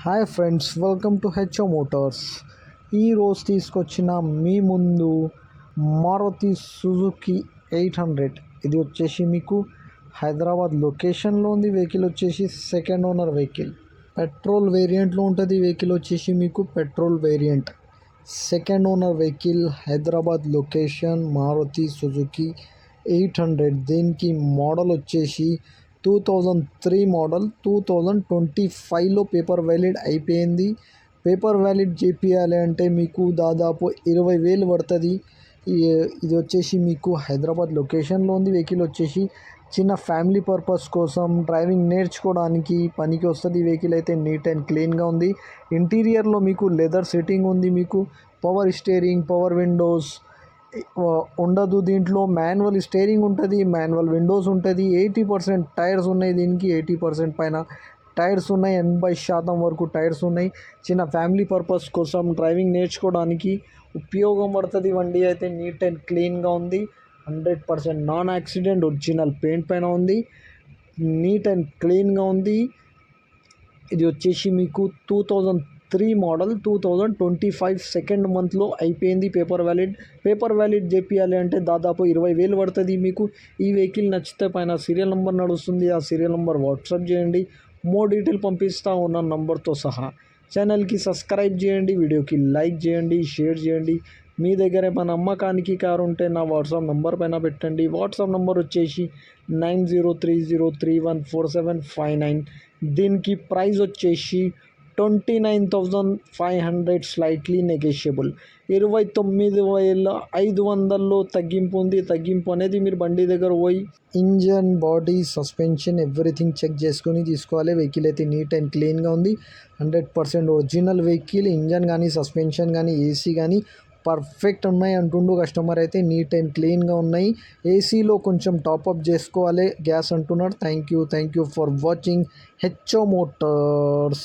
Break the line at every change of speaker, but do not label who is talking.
Hi friends, welcome to HO Motors. ఈరోజు తీసుకొచ్చిన మీ ముందు మారుతి సుజుకి 800. ఇది వచ్చేసి మీకు హైదరాబాద్ లొకేషన్లో ఉంది. వెహికల్ వచ్చేసి సెకండ్ ఓనర్ వెహికల్, పెట్రోల్ వేరియంట్లో ఉంటుంది. వెహికల్ వచ్చేసి మీకు petrol variant, second owner vehicle, Hyderabad location, Maruti Suzuki 800. దీనికి మోడల్ వచ్చేసి 2003 మోడల్. 2025లో పేపర్ వ్యాలిడ్ అయిపోయింది. పేపర్ వ్యాలిడ్ చేపియాలి అంటే మీకు దాదాపు 20,000 పడుతుంది. ఇది వచ్చేసి మీకు హైదరాబాద్ లొకేషన్లో ఉంది. వెహికల్ వచ్చేసి చిన్న ఫ్యామిలీ పర్పస్ కోసం డ్రైవింగ్ నేర్చుకోవడానికి పనికి వస్తుంది. వెహికల్ అయితే నీట్ అండ్ క్లీన్గా ఉంది. ఇంటీరియర్లో మీకు లెదర్ సిట్టింగ్ ఉంది. మీకు పవర్ స్టీరింగ్, పవర్ విండోస్ ఉండదు. దీంట్లో మాన్యువల్ స్టీరింగ్ ఉంటుంది, మాన్యువల్ విండోస్ ఉంటుంది. 80% టైర్స్ ఉన్నాయి. దీనికి 80% పైన టైర్స్ ఉన్నాయి. 80% వరకు టైర్స్ ఉన్నాయి. చిన్న ఫ్యామిలీ పర్పస్ కోసం డ్రైవింగ్ నేర్చుకోవడానికి ఉపయోగం పడుతుంది. బండి అయితే నీట్ అండ్ క్లీన్గా ఉంది. 100% నాన్ యాక్సిడెంట్, ఒరిజినల్ పెయింట్ పైన ఉంది. నీట్ అండ్ క్లీన్గా ఉంది. ఇది వచ్చేసి మీకు 2003 మోడల్. 2025 సెకండ్ మంత్లో అయిపోయింది పేపర్ వ్యాలిడ్ చేపియాలి అంటే దాదాపు 20,000 పడుతుంది. మీకు ఈ వెహికల్ నచ్చితే పైన సీరియల్ నెంబర్ నడుస్తుంది. ఆ సీరియల్ నెంబర్ వాట్సాప్ చేయండి. మోర్ డీటెయిల్ పంపిస్తా ఉన్న నంబర్తో సహా. ఛానల్కి సబ్స్క్రైబ్ చేయండి, వీడియోకి లైక్ చేయండి, షేర్ చేయండి. మీ దగ్గర మన అమ్మకానికి కారు ఉంటే నా వాట్సాప్ నెంబర్ పైన పెట్టండి. వాట్సాప్ నెంబర్ వచ్చేసి 9030314759. దీనికి ప్రైస్ వచ్చేసి 29,500, స్లైట్లీ నెగోషియబుల్. 29,500లో తగ్గింపు ఉంది. తగ్గింపు అనేది మీరు బండి దగ్గర పోయి engine, body, suspension everything check చేసుకొని తీసుకోవాలి. వెహికల్ అయితే నీట్ అండ్ క్లీన్గా ఉంది. 100% ఒరిజినల్ వెహికల్. ఇంజన్ కానీ, సస్పెన్షన్ కానీ, ఏసీ కానీ పర్ఫెక్ట్ ఉన్నాయి అంటుండు కస్టమర్. అయితే నీట్ అండ్ క్లీన్గా ఉన్నాయి. ఏసీలో కొంచెం టాప్అప్ చేసుకోవాలి, గ్యాస్ అంటున్నాడు. Thank you for watching HO Motors.